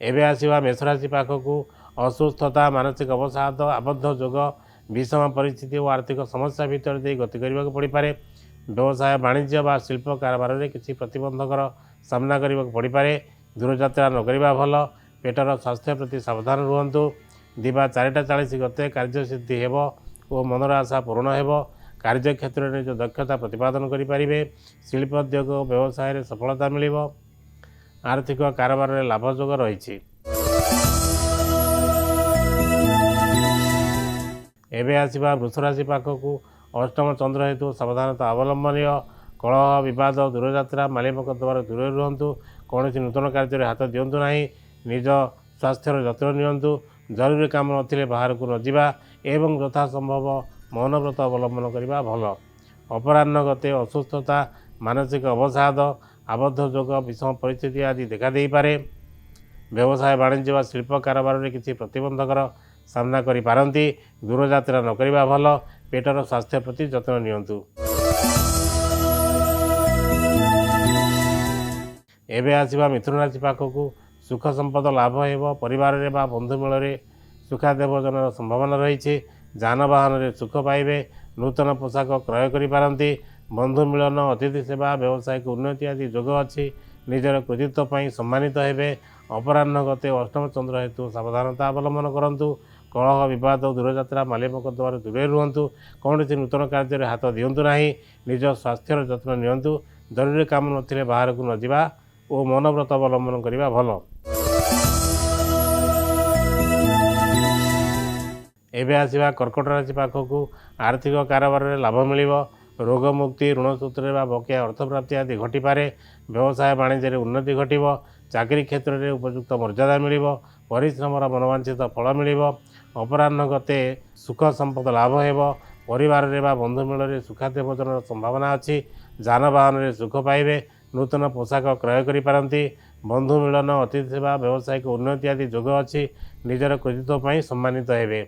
ଏବେ ଆସିବା ମେଷରାଶି ପାଖକୁ ଅସୁସ୍ଥତା, ମାନସିକ ଅବସାଦ, ଆବଦ୍ଧ ଯୋଗ, ବିଷମ ପରିସ୍ଥିତି ଓ ଆର୍ଥିକ ସମସ୍ୟା ଭିତରେ ଦେଇ ଗତି କରିବାକୁ ପଡ଼ିପାରେ। ବ୍ୟବସାୟ, ବାଣିଜ୍ୟ ବା ଶିଳ୍ପ କାରବାରରେ କିଛି ପ୍ରତିବନ୍ଧକର ସାମ୍ନା କରିବାକୁ ପଡ଼ିପାରେ। ଦୂରଯାତ୍ରା ନ କରିବା ଭଲ। ପେଟର ସ୍ୱାସ୍ଥ୍ୟ ପ୍ରତି ସାବଧାନ ରୁହନ୍ତୁ। ଦିବା 4ଟା 40 ଗତେ କାର୍ଯ୍ୟସିଦ୍ଧି ହେବ ଓ ମନର ଆଶା ପୂରଣ ହେବ। କାର୍ଯ୍ୟକ୍ଷେତ୍ରରେ ନିଜ ଦକ୍ଷତା ପ୍ରତିପାଦନ କରିପାରିବେ। ଶିଳ୍ପ ଉଦ୍ୟୋଗ ଓ ବ୍ୟବସାୟରେ ସଫଳତା ମିଳିବ। ଆର୍ଥିକ କାରବାରରେ ଲାଭ ଯୋଗ ରହିଛି। ଏବେ ଆସିବା ବୃଷରାଶି ପାଖକୁ ଅଷ୍ଟମ ଚନ୍ଦ୍ର ହେତୁ ସାବଧାନତା ଅବଲମ୍ବନୀୟ। କଳହ, ବିବାଦ, ଦୂରଯାତ୍ରା, ମାଲି ମକଦ୍ଦମାରୁ ଦୂରରେ ରୁହନ୍ତୁ। କୌଣସି ନୂତନ କାର୍ଯ୍ୟରେ ହାତ ଦିଅନ୍ତୁ ନାହିଁ। ନିଜ ସ୍ୱାସ୍ଥ୍ୟର ଯତ୍ନ ନିଅନ୍ତୁ। ଜରୁରୀ କାମ ନଥିଲେ ବାହାରକୁ ନ ଯିବା ଏବଂ ଯଥାସମ୍ଭବ ମୌନବ୍ରତ ଅବଲମ୍ବନ କରିବା ଭଲ। ଅପରାହ୍ନ ଗତେ ଅସୁସ୍ଥତା, ମାନସିକ ଅବସାଦ, ଆବଦ୍ଧ ଯୋଗ, ବିଷମ ପରିସ୍ଥିତି ଆଦି ଦେଖାଦେଇପାରେ। ବ୍ୟବସାୟ, ବାଣିଜ୍ୟ ବା ଶିଳ୍ପ କାରବାରରେ କିଛି ପ୍ରତିବନ୍ଧକର ସାମ୍ନା କରିପାରନ୍ତି। ଦୂରଯାତ୍ରା ନ କରିବା ଭଲ। ପେଟର ସ୍ୱାସ୍ଥ୍ୟ ପ୍ରତି ଯତ୍ନ ନିଅନ୍ତୁ। ଏବେ ଆସିବା ମିଥୁନ ରାଶି ପାଖକୁ ସୁଖ ସମ୍ପଦ ଲାଭ ହେବ। ପରିବାରରେ ବା ବନ୍ଧୁ ମେଳରେ ସୁଖାଦେୟ ଭୋଜନର ସମ୍ଭାବନା ରହିଛି। ଯାନବାହନରେ ସୁଖ ପାଇବେ। ନୂତନ ପୋଷାକ କ୍ରୟ କରିପାରନ୍ତି। ବନ୍ଧୁ ମିଳନ, ଅତିଥି ସେବା, ବ୍ୟବସାୟିକ ଉନ୍ନତି ଆଦି ଯୋଗ ଅଛି। ନିଜର କୃତିତ୍ୱ ପାଇଁ ସମ୍ମାନିତ ହେବେ। ଅପରାହ୍ନ ଗତେ ଅଷ୍ଟମ ଚନ୍ଦ୍ର ହେତୁ ସାବଧାନତା ଅବଲମ୍ବନ କରନ୍ତୁ। କଳହ, ବିବାଦ, ଦୂରଯାତ୍ରା, ମାଲି ମକଦ୍ଦମାରୁ ଦୂରରେ ରୁହନ୍ତୁ। କୌଣସି ନୂତନ କାର୍ଯ୍ୟରେ ହାତ ଦିଅନ୍ତୁ ନାହିଁ। ନିଜ ସ୍ୱାସ୍ଥ୍ୟର ଯତ୍ନ ନିଅନ୍ତୁ। ଜରୁରୀ କାମ ନଥିଲେ ବାହାରକୁ ନ ଯିବା ଓ ମୌନବ୍ରତ ଅବଲମ୍ବନ କରିବା ଭଲ। ଏବେ ଆସିବା କର୍କଟ ରାଶି ପାଖକୁ ଆର୍ଥିକ କାରବାରରେ ଲାଭ ମିଳିବ। ରୋଗ ମୁକ୍ତି, ଋଣ ସୂତ୍ରରେ ବା ବକେୟା ଅର୍ଥପ୍ରାପ୍ତି ଆଦି ଘଟିପାରେ। ବ୍ୟବସାୟ, ବାଣିଜ୍ୟରେ ଉନ୍ନତି ଘଟିବ। ଚାକିରି କ୍ଷେତ୍ରରେ ଉପଯୁକ୍ତ ମର୍ଯ୍ୟାଦା ମିଳିବ। ପରିଶ୍ରମର ମନୋବାଞ୍ଛିତ ଫଳ ମିଳିବ। ଅପରାହ୍ନ ଗତେ ସୁଖ ସମ୍ପଦ ଲାଭ ହେବ। ପରିବାରରେ ବା ବନ୍ଧୁ ମେଳରେ ସୁଖାଦ୍ୟ ଭୋଜନର ସମ୍ଭାବନା ଅଛି। ଯାନବାହନରେ ସୁଖ ପାଇବେ। ନୂତନ ପୋଷାକ କ୍ରୟ କରିପାରନ୍ତି। ବନ୍ଧୁ ମିଳନ, ଅତିଥି ସେବା, ବ୍ୟବସାୟିକ ଉନ୍ନତି ଆଦି ଯୋଗ ଅଛି। ନିଜର କୃତିତ୍ୱ ପାଇଁ ସମ୍ମାନିତ ହେବେ।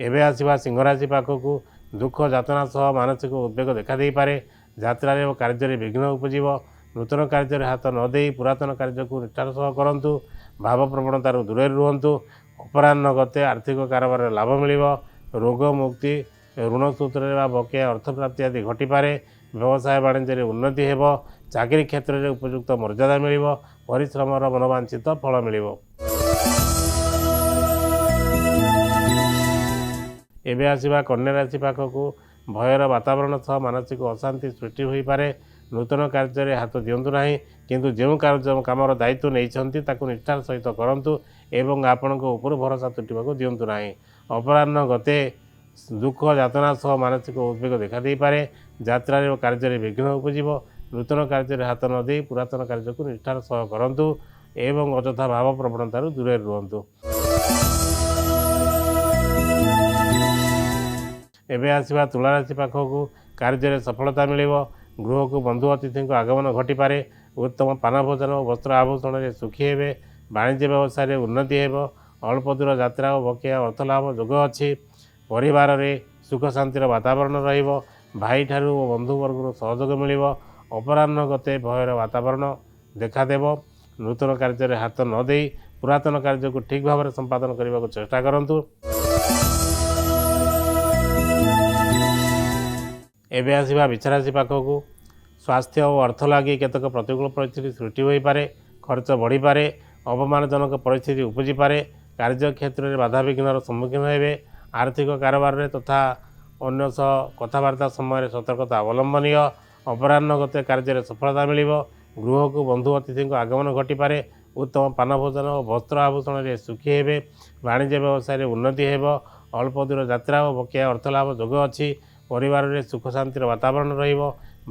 ଏବେ ଆସିବା ସିଂହରାଶି ପାଖକୁ ଦୁଃଖ ଯାତନା ସହ ମାନସିକ ଉଦ୍ବେଗ ଦେଖାଦେଇପାରେ। ଯାତ୍ରାରେ ଓ କାର୍ଯ୍ୟରେ ବିଘ୍ନ ଉପୁଜିବ। ନୂତନ କାର୍ଯ୍ୟରେ ହାତ ନ ଦେଇ ପୁରାତନ କାର୍ଯ୍ୟକୁ ନିଷ୍ଠାର ସହ କରନ୍ତୁ। ଭାବପ୍ରବଣତାରୁ ଦୂରରେ ରୁହନ୍ତୁ। ଅପରାହ୍ନ ଗତେ ଆର୍ଥିକ କାରବାରରେ ଲାଭ ମିଳିବ। ରୋଗ ମୁକ୍ତି, ଋଣ ସୂତ୍ରରେ ବା ବକେୟା ଅର୍ଥପ୍ରାପ୍ତି ଆଦି ଘଟିପାରେ। ବ୍ୟବସାୟ, ବାଣିଜ୍ୟରେ ଉନ୍ନତି ହେବ। ଚାକିରି କ୍ଷେତ୍ରରେ ଉପଯୁକ୍ତ ମର୍ଯ୍ୟାଦା ମିଳିବ। ପରିଶ୍ରମର ମନୋବାଞ୍ଛିତ ଫଳ ମିଳିବ। ଏବେ ଆସିବା କନ୍ୟା ରାଶି ପାଖକୁ ଭୟର ବାତାବରଣ ସହ ମାନସିକ ଅଶାନ୍ତି ସୃଷ୍ଟି ହୋଇପାରେ। ନୂତନ କାର୍ଯ୍ୟରେ ହାତ ଦିଅନ୍ତୁ ନାହିଁ। କିନ୍ତୁ ଯେଉଁ କାମର ଦାୟିତ୍ୱ ନେଇଛନ୍ତି ତାକୁ ନିଷ୍ଠାର ସହିତ କରନ୍ତୁ ଏବଂ ଆପଣଙ୍କ ଉପରୁ ଭରସା ତୁଟିବାକୁ ଦିଅନ୍ତୁ ନାହିଁ। ଅପରାହ୍ନ ଗତେ ଦୁଃଖ ଯାତନା ସହ ମାନସିକ ଉଦ୍ବେଗ ଦେଖାଦେଇପାରେ। ଯାତ୍ରାରେ ଓ କାର୍ଯ୍ୟରେ ବିଘ୍ନ ଉପୁଜିବ। ନୂତନ କାର୍ଯ୍ୟରେ ହାତ ନ ଦେଇ ପୁରାତନ କାର୍ଯ୍ୟକୁ ନିଷ୍ଠାର ସହ କରନ୍ତୁ ଏବଂ ଅଯଥା ଭାବପ୍ରବଣତାରୁ ଦୂରରେ ରୁହନ୍ତୁ। ଏବେ ଆସିବା ତୁଳା ରାଶି ପାଖକୁ କାର୍ଯ୍ୟରେ ସଫଳତା ମିଳିବ। ଗୃହକୁ ବନ୍ଧୁ ଅତିଥିଙ୍କ ଆଗମନ ଘଟିପାରେ। ଉତ୍ତମ ପାନ ଭୋଜନ ଓ ବସ୍ତ୍ର ଆଭୂଷଣରେ ସୁଖୀ ହେବେ। ବାଣିଜ୍ୟ ବ୍ୟବସାୟରେ ଉନ୍ନତି ହେବ। ଅଳ୍ପ ଦୂର ଯାତ୍ରା ଓ ବକେୟା ଅର୍ଥଲାଭ ଯୋଗ ଅଛି। ପରିବାରରେ ସୁଖ ଶାନ୍ତିର ବାତାବରଣ ରହିବ। ଭାଇଠାରୁ ଓ ବନ୍ଧୁବର୍ଗରୁ ସହଯୋଗ ମିଳିବ। ଅପରାହ୍ନ ଗତେ ଭୟର ବାତାବରଣ ଦେଖାଦେବ। ନୂତନ କାର୍ଯ୍ୟରେ ହାତ ନ ଦେଇ ପୁରାତନ କାର୍ଯ୍ୟକୁ ଠିକ୍ ଭାବରେ ସମ୍ପାଦନ କରିବାକୁ ଚେଷ୍ଟା କରନ୍ତୁ। ଏବେ ଆସିବା ବିଛାରାଶି ପାଖକୁ ସ୍ୱାସ୍ଥ୍ୟ ଓ ଅର୍ଥ ଲାଗି କେତେକ ପ୍ରତିକୂଳ ପରିସ୍ଥିତି ସୃଷ୍ଟି ହୋଇପାରେ। ଖର୍ଚ୍ଚ ବଢ଼ିପାରେ। ଅପମାନଜନକ ପରିସ୍ଥିତି ଉପୁଜିପାରେ। କାର୍ଯ୍ୟକ୍ଷେତ୍ରରେ ବାଧାବିଘ୍ନର ସମ୍ମୁଖୀନ ହେବେ। ଆର୍ଥିକ କାରବାରରେ ତଥା ଅନ୍ୟ ସହ କଥାବାର୍ତ୍ତା ସମୟରେ ସତର୍କତା ଅବଲମ୍ବନୀୟ। ଅପରାହ୍ନ ଗତେ କାର୍ଯ୍ୟରେ ସଫଳତା ମିଳିବ। ଗୃହକୁ ବନ୍ଧୁ ଅତିଥିଙ୍କ ଆଗମନ ଘଟିପାରେ। ଉତ୍ତମ ପାନ ଭୋଜନ ଓ ବସ୍ତ୍ର ଆଭୂଷଣରେ ସୁଖୀ ହେବେ। ବାଣିଜ୍ୟ ବ୍ୟବସାୟରେ ଉନ୍ନତି ହେବ। ଅଳ୍ପ ଦୂର ଯାତ୍ରା ଓ ବକେୟା ଅର୍ଥଲାଭ ଯୋଗ ଅଛି। ପରିବାରରେ ସୁଖ ଶାନ୍ତିର ବାତାବରଣ ରହିବ।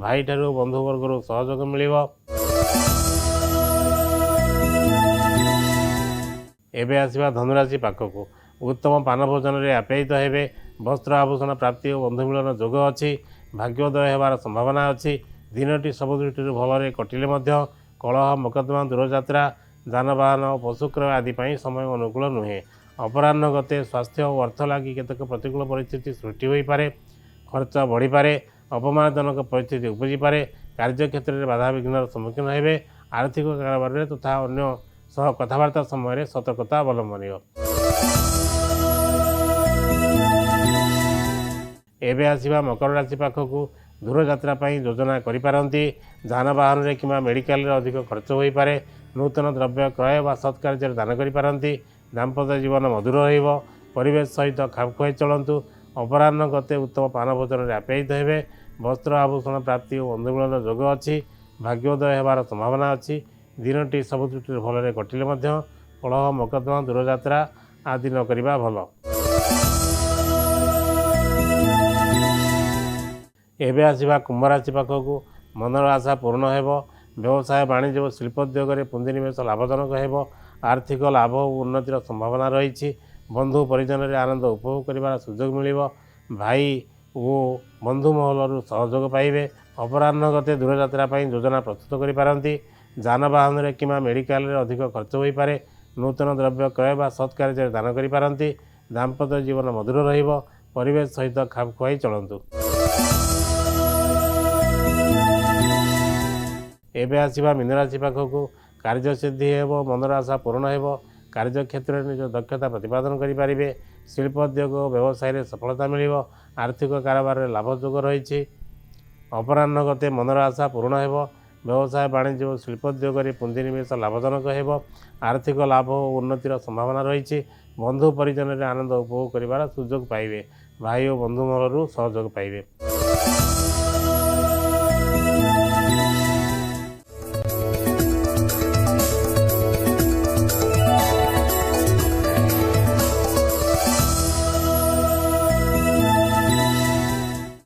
ଭାଇଠାରୁ ବନ୍ଧୁବର୍ଗରୁ ସହଯୋଗ ମିଳିବ। ଏବେ ଆସିବା ଧନୁରାଶି ପାଖକୁ ଉତ୍ତମ ପାନ ଭୋଜନରେ ଆପ୍ୟାୟିତ ହେବେ। ବସ୍ତ୍ର ଆଭୂଷଣ ପ୍ରାପ୍ତି ଓ ବନ୍ଧୁ ମିଳନ ଯୋଗ ଅଛି। ଭାଗ୍ୟୋଦୟ ହେବାର ସମ୍ଭାବନା ଅଛି। ଦିନଟି ସବୁ ଦୃଷ୍ଟିରୁ ଭଲରେ କଟିଲେ ମଧ୍ୟ କଳହ, ମକଦ୍ଦମା, ଦୂରଯାତ୍ରା, ଯାନବାହନ ଓ ପଶୁକ୍ରୟ ଆଦି ପାଇଁ ସମୟ ଅନୁକୂଳ ନୁହେଁ। ଅପରାହ୍ନ ଗତେ ସ୍ୱାସ୍ଥ୍ୟ ଓ ଅର୍ଥ ଲାଗି କେତେକ ପ୍ରତିକୂଳ ପରିସ୍ଥିତି ସୃଷ୍ଟି ହୋଇପାରେ। ଖର୍ଚ୍ଚ ବଢ଼ିପାରେ। ଅପମାନଜନକ ପରିସ୍ଥିତି ଉପୁଜିପାରେ। କାର୍ଯ୍ୟକ୍ଷେତ୍ରରେ ବାଧାବିଘ୍ନର ସମ୍ମୁଖୀନ ହେବେ। ଆର୍ଥିକ କାରବାରରେ ତଥା ଅନ୍ୟ ସହ କଥାବାର୍ତ୍ତା ସମୟରେ ସତର୍କତା ଅବଲମ୍ବନୀୟ। ଏବେ ଆସିବା ମକର ରାଶି ପାଖକୁ। ଦୂରଯାତ୍ରା ପାଇଁ ଯୋଜନା କରିପାରନ୍ତି। ଯାନବାହନରେ କିମ୍ବା ମେଡ଼ିକାଲରେ ଅଧିକ ଖର୍ଚ୍ଚ ହୋଇପାରେ। ନୂତନ ଦ୍ରବ୍ୟ କ୍ରୟ ବା ସତ୍କାର୍ଯ୍ୟରେ ଦାନ କରିପାରନ୍ତି। ଦାମ୍ପତ୍ୟ ଜୀବନ ମଧୁର ରହିବ। ପରିବେଶ ସହିତ ଖାପ ଖୁଆଇ ଚଳନ୍ତୁ। ଅପରାହ୍ନ ଗତେ ଉତ୍ତମ ପାନ ଭୋଜନରେ ଆପ୍ୟାୟିତ ହେବେ। ବସ୍ତ୍ର ଆଭୂଷଣ ପ୍ରାପ୍ତି ଓ ବନ୍ଧୁମିଳନ ଯୋଗ ଅଛି। ଭାଗ୍ୟୋଦୟ ହେବାର ସମ୍ଭାବନା ଅଛି। ଦିନଟି ସବୁ ଦୃଷ୍ଟିରେ ଭଲରେ କଟିଲେ ମଧ୍ୟ କଳହ ମକଦ୍ଦମା ଦୂରଯାତ୍ରା ଆଦି ନ କରିବା ଭଲ। ଏବେ ଆସିବା କୁମ୍ଭ ରାଶି ପାଖକୁ। ମନର ଆଶା ପୂରଣ ହେବ। ବ୍ୟବସାୟ ବାଣିଜ୍ୟ ଓ ଶିଳ୍ପୋଦ୍ୟୋଗରେ ପୁଞ୍ଜିନିବେଶ ଲାଭଜନକ ହେବ। ଆର୍ଥିକ ଲାଭ ଓ ଉନ୍ନତିର ସମ୍ଭାବନା ରହିଛି। ବନ୍ଧୁ ପରିଜନରେ ଆନନ୍ଦ ଉପଭୋଗ କରିବାର ସୁଯୋଗ ମିଳିବ। ଭାଇ ଓ ବନ୍ଧୁ ମହଲରୁ ସହଯୋଗ ପାଇବେ। ଅପରାହ୍ନ ଗତେ ଦୂରଯାତ୍ରା ପାଇଁ ଯୋଜନା ପ୍ରସ୍ତୁତ କରିପାରନ୍ତି। ଯାନବାହନରେ କିମ୍ବା ମେଡ଼ିକାଲରେ ଅଧିକ ଖର୍ଚ୍ଚ ହୋଇପାରେ। ନୂତନ ଦ୍ରବ୍ୟ କ୍ରୟ ବା ସତ୍କାର୍ଯ୍ୟରେ ଦାନ କରିପାରନ୍ତି। ଦାମ୍ପତ୍ୟ ଜୀବନ ମଧୁର ରହିବ। ପରିବେଶ ସହିତ ଖାପ ଖୁଆଇ ଚଳନ୍ତୁ। ଏବେ ଆସିବା ମୀନ ରାଶି ପାଖକୁ। କାର୍ଯ୍ୟସିଦ୍ଧି ହେବ। ମନର ଆଶା ପୂରଣ ହେବ। କାର୍ଯ୍ୟକ୍ଷେତ୍ରରେ ନିଜ ଦକ୍ଷତା ପ୍ରତିପାଦନ କରିପାରିବେ। ଶିଳ୍ପୋଦ୍ୟୋଗ ଓ ବ୍ୟବସାୟରେ ସଫଳତା ମିଳିବ। ଆର୍ଥିକ କାରବାରରେ ଲାଭ ଯୋଗ ରହିଛି। ଅପରାହ୍ନ ଗତେ ମନର ଆଶା ପୂରଣ ହେବ। ବ୍ୟବସାୟ ବାଣିଜ୍ୟ ଓ ଶିଳ୍ପୋଦ୍ୟୋଗରେ ପୁଞ୍ଜିନିବେଶ ଲାଭଜନକ ହେବ। ଆର୍ଥିକ ଲାଭ ଓ ଉନ୍ନତିର ସମ୍ଭାବନା ରହିଛି। ବନ୍ଧୁ ପରିଜନରେ ଆନନ୍ଦ ଉପଭୋଗ କରିବାର ସୁଯୋଗ ପାଇବେ। ଭାଇ ଓ ବନ୍ଧୁ ମହଲରୁ ସହଯୋଗ ପାଇବେ।